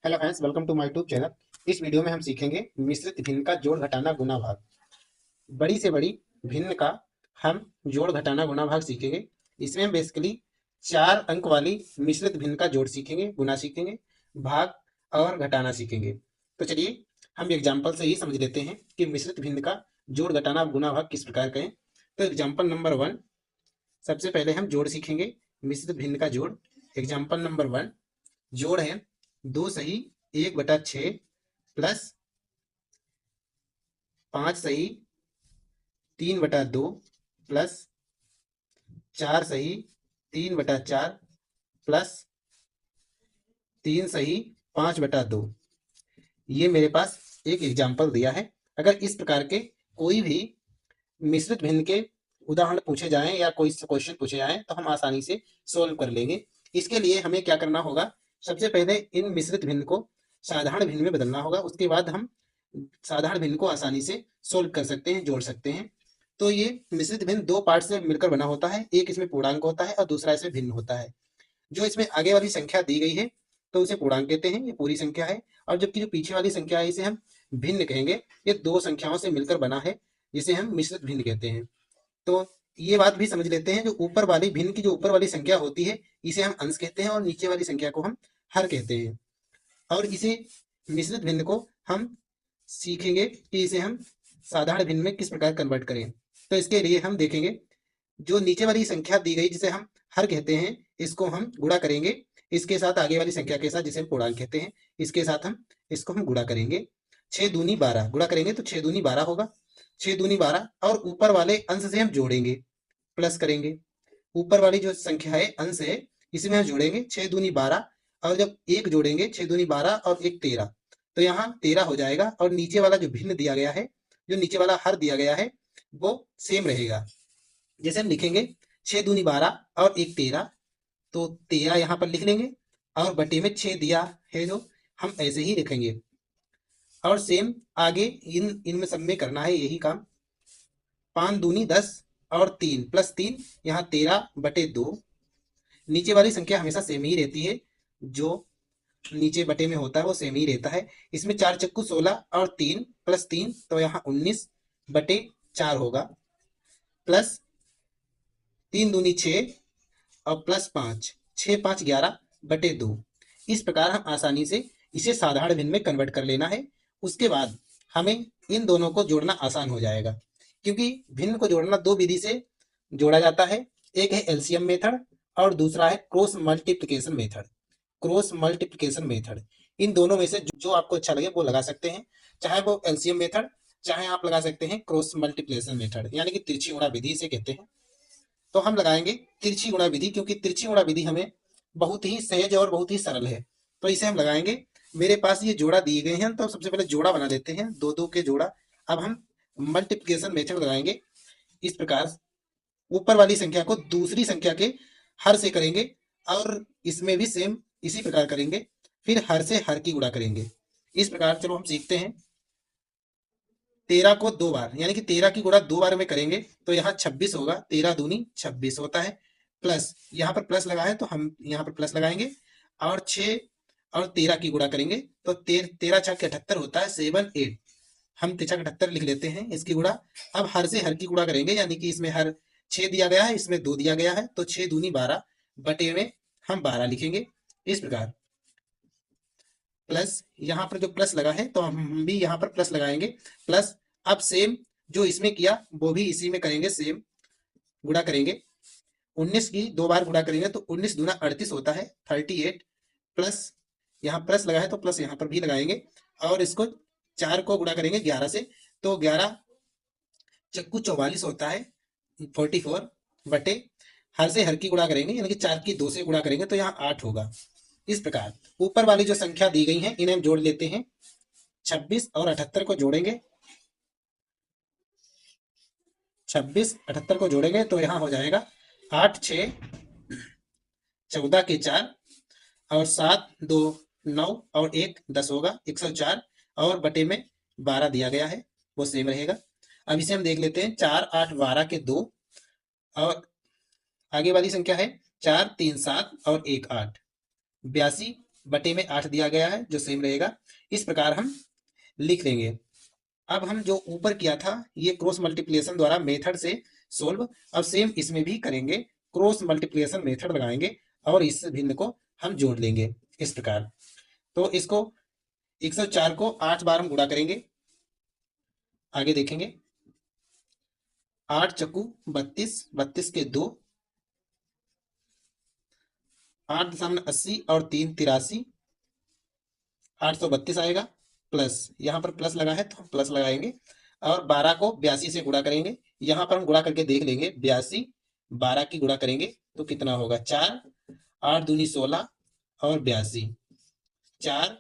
Hello friends, welcome to my YouTube channel. इस video में हम सीखेंगे मिश्रित भिन्न का जोड़ घटाना गुणा भाग। बड़ी से बड़ी भिन्न का हम जोड़ घटाना गुणा भाग सीखेंगे। इसमें हम बेसिकली 4 अंक वाली मिश्रित भिन्न का जोड़ सीखेंगे, गुना सीखेंगे, भाग और घटाना सीखेंगे। तो चलिए हम एग्जाम्पल से ही समझ लेते हैं कि मिश्रित भिन्न का जोड़ घटाना गुणा भाग किस प्रकार करें। तो एग्जाम्पल नंबर 1, सबसे पहले हम जोड़ सीखेंगे, मिश्रित भिन्न का जोड़। एग्जाम्पल नंबर 1 जोड़ है 2 सही 1/6 प्लस 5 सही 3/2 प्लस 4 सही 3/4 प्लस 3 सही 5/2। ये मेरे पास एक एग्जाम्पल दिया है। अगर इस प्रकार के कोई भी मिश्रित भिन्न के उदाहरण पूछे जाएं या कोई क्वेश्चन पूछे जाएं तो हम आसानी से सोल्व कर लेंगे। इसके लिए हमें क्या करना होगा, सबसे पहले इन मिश्रित भिन्न को साधारण भिन्न में बदलना होगा। उसके बाद हम साधारण भिन्न को आसानी से सोल्व कर सकते हैं, जोड़ सकते हैं। तो ये मिश्रित भिन्न 2 पार्ट से मिलकर बना होता है। एक इसमें पूर्णांक होता है और दूसरा इसमें भिन्न होता है। जो इसमें आगे वाली संख्या दी गई है तो उसे पूर्णांक कहते हैं, ये पूरी संख्या है। और जबकि जो पीछे वाली संख्या है इसे हम भिन्न कहेंगे। ये 2 संख्याओं से मिलकर बना है, जिसे हम मिश्रित भिन्न कहते हैं। तो ये बात भी समझ लेते हैं, जो ऊपर वाली भिन्न की जो ऊपर वाली संख्या होती है इसे हम अंश कहते हैं और नीचे वाली संख्या को हम हर कहते हैं। और इसे मिश्रित भिन्न को हम सीखेंगे कि इसे हम साधारण भिन्न में किस प्रकार कन्वर्ट करें। तो इसके लिए हम देखेंगे, जो नीचे वाली संख्या दी गई जिसे हम हर कहते हैं, इसको हम गुणा करेंगे इसके साथ आगे वाली संख्या के साथ, जिसे हम पूर्णांक कहते हैं। इसके साथ हम इसको हम गुणा करेंगे। 6 दूनी 12 गुणा करेंगे तो 6 दूनी 12 होगा। 6 दूनी 12 और ऊपर वाले अंश से हम जोड़ेंगे, प्लस करेंगे। ऊपर वाली जो संख्या है अंश है, इसमें हम जोड़ेंगे 6 दूनी 12। और जब एक जोड़ेंगे 6 दूनी 12 और एक 13, तो यहाँ 13 हो जाएगा। और नीचे वाला जो भिन्न दिया गया है, जो नीचे वाला हर दिया गया है, वो सेम रहेगा। जैसे हम लिखेंगे 6 दूनी 12 और एक 13, तो 13 यहाँ पर लिख लेंगे और बटे में 6 दिया है जो हम ऐसे ही लिखेंगे। और सेम आगे इन इनमें सब में करना है यही काम। 5 दूनी 10 और 3 प्लस 3, यहाँ 13/2। नीचे वाली संख्या हमेशा सेम ही रहती है, जो नीचे बटे में होता है वो सेम ही रहता है। इसमें 4 चक्कू 16 और 3 प्लस 3, तो यहाँ 19/4 होगा। प्लस 3 दूनी 6 और प्लस 5, 6×5 = 11/2। इस प्रकार हम आसानी से इसे साधारण भिन्न में कन्वर्ट कर लेना है। उसके बाद हमें इन दोनों को जोड़ना आसान हो जाएगा, क्योंकि भिन्न को जोड़ना 2 विधि से जोड़ा जाता है। एक है एलसीएम मेथड और दूसरा है cross multiplication method. Cross multiplication method, इन दोनों में से जो आपको अच्छा लगे वो लगा सकते हैं, चाहे वो एलसीएम मेथड, चाहे आप लगा सकते हैं क्रॉस मल्टीप्लिकेशन मेथड, यानी कि तिरछी गुणा विधि से कहते हैं। तो हम लगाएंगे तिरछी गुणा विधि, क्योंकि तिरछी गुणा विधि हमें बहुत ही सहज और बहुत ही सरल है। तो इसे हम लगाएंगे। मेरे पास ये जोड़ा दिए गए हैं, तो सबसे पहले जोड़ा बना देते हैं, 2 2 के जोड़ा। अब हम मल्टीप्लिकेशन मेथड लगाएंगे। इस प्रकार ऊपर वाली संख्या को दूसरी संख्या के हर से करेंगे और इसमें भी सेम इसी प्रकार करेंगे। फिर हर से हर की गुणा करेंगे। इस प्रकार चलो हम सीखते हैं। 13 को 2 बार, यानी कि 13 की गुणा 2 बार में करेंगे तो यहाँ 26 होगा। 13 दूनी 26 होता है। प्लस यहाँ पर प्लस लगा है तो हम यहाँ पर प्लस लगाएंगे। और 6 और 13 की गुणा करेंगे तो 13×6 = 78 होता है, 7 8। हम 13×78 लिख लेते हैं इसकी गुणा। अब हर से हर की गुणा करेंगे, यानी कि इसमें हर 6 दिया गया है, इसमें 2 दिया गया है, तो 6 दूनी 12 बटे में हम 12 लिखेंगे। इस प्रकार प्लस यहाँ पर जो प्लस लगा है तो हम भी यहाँ पर प्लस लगाएंगे। प्लस अब सेम जो इसमें किया वो भी इसी में करेंगे, सेम गुणा करेंगे। 19 की 2 बार गुणा करेंगे तो 19 दूना 38 होता है, 38। प्लस यहाँ प्लस लगा है तो प्लस यहाँ पर भी लगाएंगे। और इसको 4 को गुणा करेंगे 11 से, तो 11×4 = 44 होता है, 44 बटे हर से हर की गुणा करेंगे, यानी कि 4 की 2 से गुणा करेंगे तो यहाँ 8 होगा। इस प्रकार ऊपर वाली जो संख्या दी गई है इन्हें हम जोड़ लेते हैं। 26 और 78 को जोड़ेंगे। 26 78 को जोड़ेंगे तो यहाँ हो जाएगा 8 6 14 के 4 और 7 2 9 और 1 10 होगा, 104। और बटे में 12 दिया गया है, वो सेम रहेगा। अब इसे हम देख लेते हैं। 4 8 12 के 2 और आगे वाली संख्या है 4 3 7 और 1 8, 82 बटे में 8 दिया गया है जो सेम रहेगा। इस प्रकार हम लिख लेंगे। अब हम जो ऊपर किया था ये क्रॉस मल्टीप्लिकेशन द्वारा मेथड से सोल्व, अब सेम इसमें भी करेंगे, क्रॉस मल्टीप्लिकेशन मेथड लगाएंगे और इस भिन्न को हम जोड़ लेंगे इस प्रकार। तो इसको 104 को 8 बार हम गुणा करेंगे। आगे देखेंगे, 8 चक्कू 32, 32 के 2, 8.80 और 3 83, 832 आएगा। प्लस यहाँ पर प्लस लगा है तो हम प्लस लगाएंगे और 12 को 82 से गुणा करेंगे। यहाँ पर हम गुणा करके देख लेंगे, 82 12 की गुणा करेंगे तो कितना होगा, 4, 8 दूनी 16 और 82, 4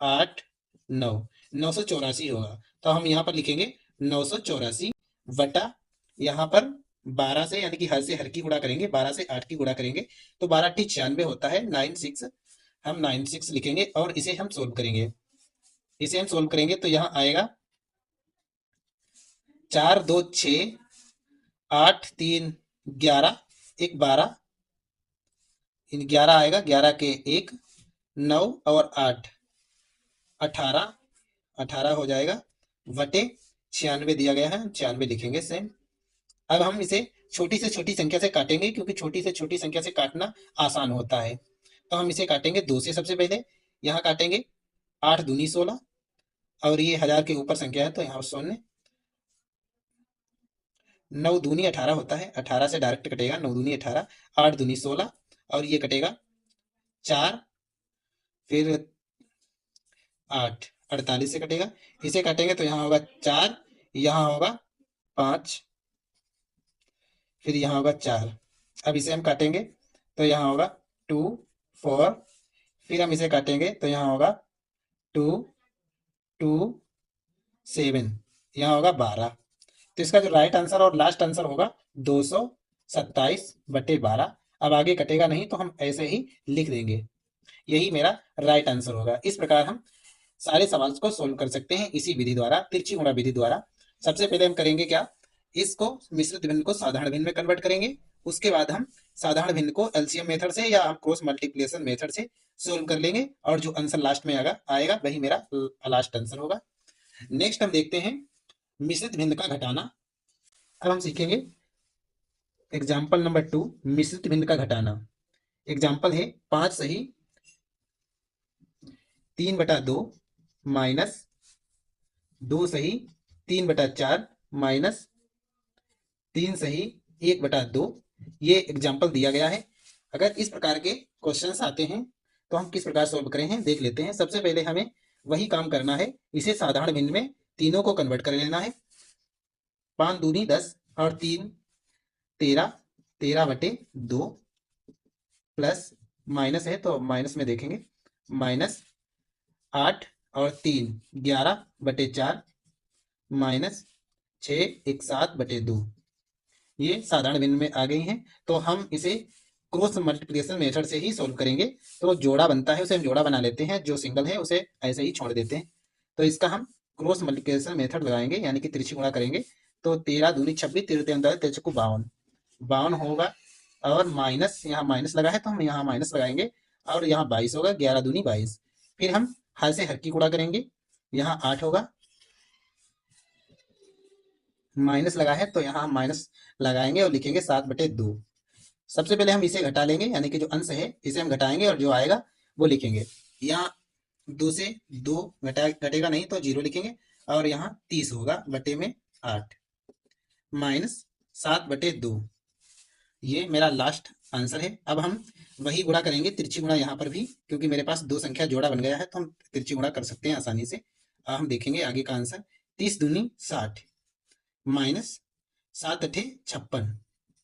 8 9, 984 होगा। तो हम यहाँ पर लिखेंगे 984 बटा यहाँ पर 12 से, यानी कि हर से हर की गुणा करेंगे, 12 से 8 की गुणा करेंगे तो 12 टी 96 होता है, 96 हम 96 लिखेंगे और इसे हम सोल्व करेंगे। इसे हम सोल्व करेंगे तो यहाँ आएगा 4 2 6, 8 3 11, एक 12, 11 आएगा, 11 के 1 9 और 8 18, 18 हो जाएगा बटे 96 दिया गया है, 96 लिखेंगे सेम। अब हम इसे छोटी से छोटी संख्या से काटेंगे क्योंकि छोटी से छोटी संख्या से काटना आसान होता है। तो हम इसे काटेंगे 2 से, सबसे पहले यहाँ काटेंगे 8 दूनी 16 और ये 1000 के ऊपर संख्या है तो यहाँ 0, 9 दूनी 18 होता है, 18 से डायरेक्ट कटेगा, 9 दूनी 18, 8 दूनी 16 और ये कटेगा 4, फिर 8 48 से कटेगा। इसे काटेंगे तो यहाँ होगा 4, यहाँ होगा 5, फिर यहाँ होगा 4। अब इसे हम काटेंगे तो यहाँ होगा 2 4, फिर हम इसे काटेंगे तो यहाँ होगा 2 2 7, यहाँ होगा 12। तो इसका जो राइट आंसर और लास्ट आंसर होगा 227 बटे 12। अब आगे कटेगा नहीं तो हम ऐसे ही लिख देंगे, यही मेरा राइट आंसर होगा। इस प्रकार हम सारे सवाल को सोल्व कर सकते हैं इसी विधि द्वारा, तिरछी गुणा विधि द्वारा। सबसे पहले हम करेंगे क्या, इसको मिश्रित भिन्न को साधारण भिन्न में कन्वर्ट करेंगे। उसके बाद हम साधारण भिन्न को एलसीएम मेथड से या हम क्रॉस मल्टीप्लिकेशन मेथड से सोल्व कर लेंगे और जो आंसर लास्ट में आएगा वही मेरा लास्ट आंसर होगा। नेक्स्ट हम देखते हैं मिश्रित भिन्न का घटाना। अब हम सीखेंगे एग्जाम्पल नंबर 2, मिश्रित भिन्न का घटाना। एग्जाम्पल है 5 सही 3/2 माइनस 2 सही 3/4 माइनस 3 सही 1/2। ये एग्जाम्पल दिया गया है। अगर इस प्रकार के क्वेश्चंस आते हैं तो हम किस प्रकार सोल्व करें हैं देख लेते हैं। सबसे पहले हमें वही काम करना है, इसे साधारण भिन्न में तीनों को कन्वर्ट कर लेना है। 5 दूनी 10 और 3 13, 13/2 प्लस माइनस है तो माइनस में देखेंगे, माइनस 8 और 3 11/4 माइनस 6 एक 7/2। ये साधारण भिन्न में आ गई हैं। तो हम इसे क्रॉस मल्टीप्लिकेशन मेथड से ही सोल्व करेंगे। तो जोड़ा बनता है उसे हम जोड़ा बना लेते हैं, जो सिंगल है उसे ऐसे ही छोड़ देते हैं। तो इसका हम क्रॉस मल्टीप्लिकेशन मेथड लगाएंगे यानी कि तिरछी गुणा करेंगे। तो 13 दूनी 26, 13 13 52, 52 होगा और माइनस, यहाँ माइनस लगा है तो हम यहाँ माइनस लगाएंगे और यहाँ 22 होगा, 11 दूनी 22। फिर हम हर से हर की गुणा करेंगे, यहाँ 8 होगा, माइनस लगा है तो यहाँ हम माइनस लगाएंगे और लिखेंगे 7/2। सबसे पहले हम इसे घटा लेंगे यानी कि जो अंश है इसे हम घटाएंगे और जो आएगा वो लिखेंगे। यहाँ 2 से 2 घटेगा नहीं तो 0 लिखेंगे और यहाँ 30 होगा बटे में 8 माइनस 7/2। ये मेरा लास्ट आंसर है। अब हम वही गुणा करेंगे, तिरछी गुणा यहाँ पर भी, क्योंकि मेरे पास 2 संख्या जोड़ा बन गया है तो हम तिरछी गुणा कर सकते हैं आसानी से। अब हम देखेंगे आगे का आंसर, 30 दूनी 60 माइनस 7 अठे 56,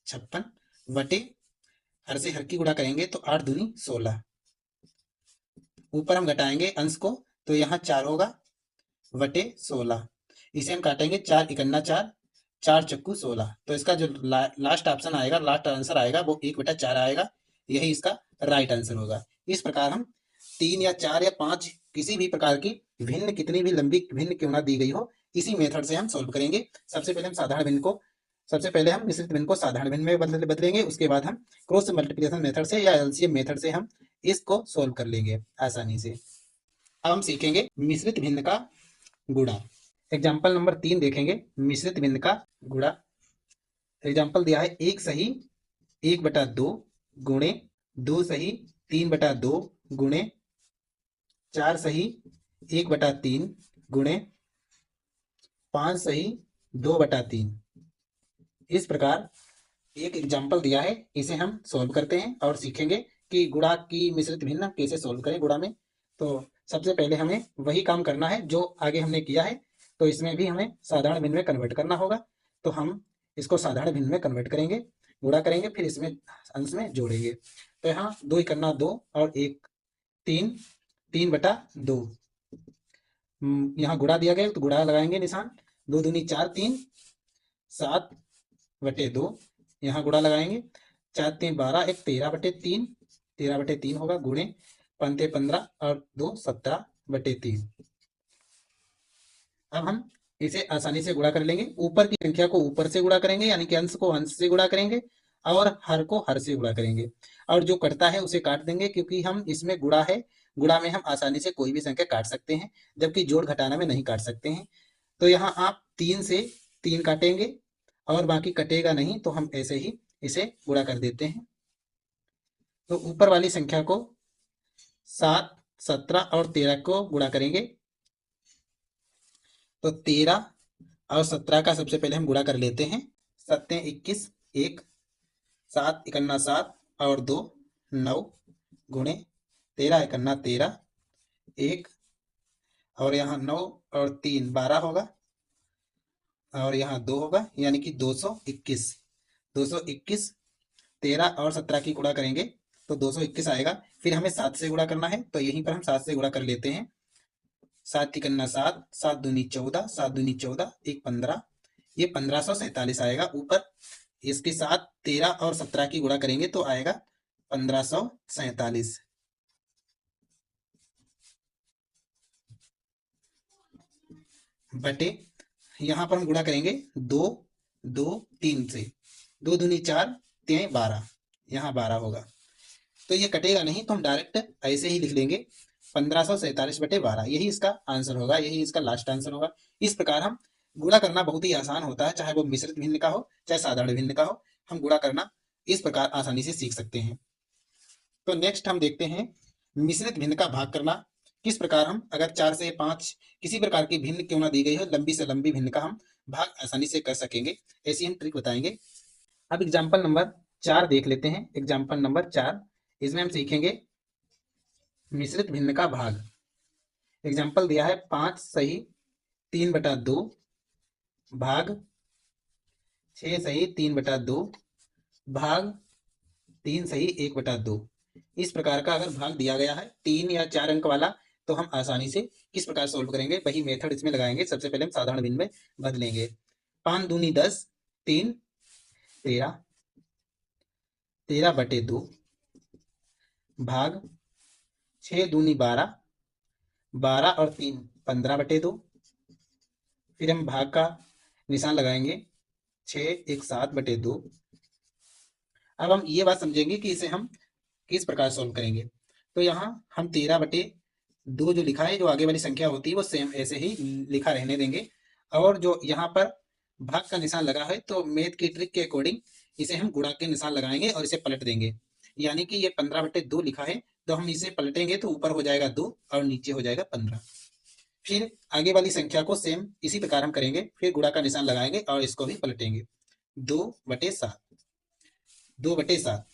56 बटे हर से हर की गुणा करेंगे तो 8 दूनी 16। ऊपर हम घटाएंगे अंश को तो यहाँ 4 होगा बटे 16। इसे हम काटेंगे, 4 इकन्ना 4, 4 चक्कू 16। तो इसका जो लास्ट ऑप्शन आएगा, लास्ट आंसर आएगा वो 1/4 आएगा, यही इसका राइट आंसर होगा। इस प्रकार हम 3 या 4 या 5 किसी भी प्रकार की भिन्न, कितनी भी लंबी भिन्न क्यों ना दी गई हो, इसी मेथड से हम सोल्व करेंगे। सबसे पहले हम साधारण भिन्न को, सबसे पहले हम मिश्रित भिन्न को साधारण भिन्न में बदलेंगे। उसके बाद हम क्रॉस मल्टीप्लिकेशन मेथड से या एलसीएम मेथड से हम इसको सोल्व कर लेंगे आसानी से। अब हम सीखेंगे मिश्रित भिन्न का गुणा। एग्जाम्पल नंबर 3 देखेंगे, मिश्रित भिन्न का गुणा। एग्जाम्पल दिया है 1 सही 1/2 गुणे 2 सही 3/2 गुणे 4 सही 1/3 गुणे 5 सही 2/3। इस प्रकार एक एग्जाम्पल दिया है, इसे हम सोल्व करते हैं और सीखेंगे कि गुणा की मिश्रित भिन्न कैसे सोल्व करें गुणा में। तो सबसे पहले हमें वही काम करना है जो आगे हमने किया है, तो इसमें भी हमें साधारण भिन्न में कन्वर्ट करना होगा। तो हम इसको साधारण भिन्न में कन्वर्ट करेंगे, गुणा करेंगे, फिर इसमें अंश में जोड़ेंगे। तो यहाँ 2 इकन्ना 2 और 1 3, 3/2। यहाँ गुणा दिया गया तो गुणा लगाएंगे निशान। 2 दूनी 4 3 7/2। यहाँ गुणा लगाएंगे 4 3 12 1 13/3, 13/3 होगा गुणे 5 15 और 2 17/3। अब हम इसे आसानी से गुणा कर लेंगे। ऊपर की संख्या को ऊपर से गुणा करेंगे, यानी कि अंश को अंश से गुणा करेंगे और हर को हर से गुणा करेंगे, और जो कटता है उसे काट देंगे, क्योंकि हम इसमें गुणा है। गुणा में हम आसानी से कोई भी संख्या काट सकते हैं, जबकि जोड़ घटाना में नहीं काट सकते हैं। तो यहाँ आप 3 से 3 काटेंगे और बाकी कटेगा नहीं, तो हम ऐसे ही इसे गुणा कर देते हैं। तो ऊपर वाली संख्या को 7 17 और 13 को गुणा करेंगे। तो 13 और 17 का सबसे पहले हम गुणा कर लेते हैं। 7 21 1 7 इकन्ना 7 और 2 9 गुणे 13 इकन्ना 13 1 और यहाँ 9 और 3 12 होगा और यहाँ 2 होगा, यानी कि 221। 221 13 और 17 की गुणा करेंगे तो 221 आएगा। फिर हमें 7 से गुणा करना है, तो यहीं पर हम 7 से गुणा कर लेते हैं। 7 तिकन्ना 7 7 दूनी 14 7 दूनी 14 1 15, ये 1547 आएगा ऊपर। इसके साथ 13 और 17 की गुणा करेंगे तो आएगा 1547 बटे, यहाँ पर हम गुणा करेंगे 2 2 3 से। 2 दूनी 4 3 12, यहाँ 12 होगा। तो ये कटेगा नहीं, तो हम डायरेक्ट ऐसे ही लिख लेंगे 1547/12। यही इसका आंसर होगा, यही इसका लास्ट आंसर होगा। इस प्रकार हम गुणा करना बहुत ही आसान होता है, चाहे वो मिश्रित भिन्न का हो चाहे साधारण भिन्न का हो, हम गुणा करना इस प्रकार आसानी से सीख सकते हैं। तो नेक्स्ट हम देखते हैं मिश्रित भिन्न का भाग करना। किस प्रकार हम, अगर 4 से 5 किसी प्रकार की भिन्न क्यों ना दी गई हो, लंबी से लंबी भिन्न का हम भाग आसानी से कर सकेंगे, ऐसी हम ट्रिक बताएंगे। अब एग्जाम्पल नंबर 4 देख लेते हैं। एग्जाम्पल नंबर 4, इसमें हम सीखेंगे मिश्रित भिन्न का भाग। एग्जाम्पल दिया है 5 सही 3/2 भाग 6 सही 3/2 भाग 3 सही 1/2। इस प्रकार का अगर भाग दिया गया है 3 या 4 अंक वाला, तो हम आसानी से किस प्रकार सोल्व करेंगे, वही मेथड इसमें लगाएंगे। सबसे पहले हम साधारण भिन्न में बदलेंगे। 5 दूनी 10 3 13 13/2 भाग 6 दूनी 12 12 और 3 15/2। फिर हम भाग का निशान लगाएंगे 6 1 7/2। अब हम ये बात समझेंगे कि इसे हम किस प्रकार सोल्व करेंगे। तो यहाँ हम 13/2 जो लिखा है, जो आगे वाली संख्या होती है वो सेम ऐसे ही लिखा रहने देंगे, और जो यहाँ पर भाग का निशान लगा है, तो मैथ की ट्रिक के अकॉर्डिंग इसे हम गुणा के निशान लगाएंगे और इसे पलट देंगे। यानी कि ये 15/2 लिखा है, तो हम इसे पलटेंगे तो ऊपर हो जाएगा 2 और नीचे हो जाएगा 15। फिर आगे वाली संख्या को सेम इसी प्रकार हम करेंगे, फिर गुणा का निशान लगाएंगे और इसको भी पलटेंगे। 2/7 2/7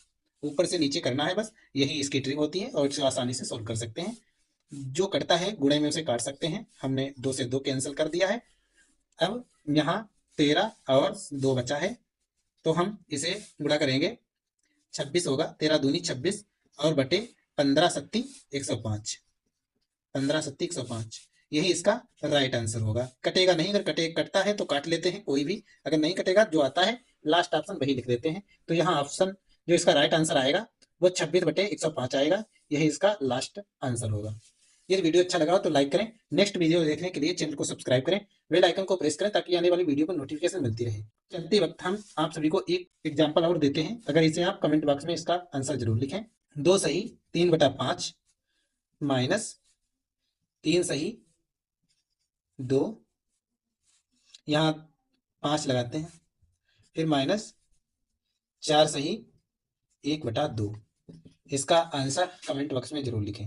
ऊपर से नीचे करना है, बस यही इसकी ट्रिक होती है और इसे आसानी से सोल्व कर सकते हैं। जो कटता है गुणे में उसे काट सकते हैं। हमने 2 से 2 कैंसिल कर दिया है। अब यहाँ 13 और 2 बचा है, तो हम इसे गुणा करेंगे 26 होगा। 13 दूनी 26 और बटे 15 सत्ती 105, 15 सत्ती 105, यही इसका राइट आंसर होगा। कटेगा नहीं, अगर कटता है तो काट लेते हैं कोई भी, अगर नहीं कटेगा जो आता है लास्ट ऑप्शन वही लिख देते हैं। तो यहाँ ऑप्शन जो इसका राइट आंसर आएगा वो 26/105 आएगा, यही इसका लास्ट आंसर होगा। ये वीडियो अच्छा लगा हो तो लाइक करें। नेक्स्ट वीडियो देखने के लिए चैनल को सब्सक्राइब करें, बेल आइकन को प्रेस करें ताकि आने वाली वीडियो को नोटिफिकेशन मिलती रहे। चलते वक्त हम आप सभी को एक एग्जाम्पल और देते हैं, अगर इसे आप कमेंट बॉक्स में इसका आंसर जरूर लिखें। 2 सही 3/5 माइनस 3 सही 2, यहाँ 5 लगाते हैं, फिर माइनस 4 सही 1/2। इसका आंसर कमेंट बॉक्स में जरूर लिखें।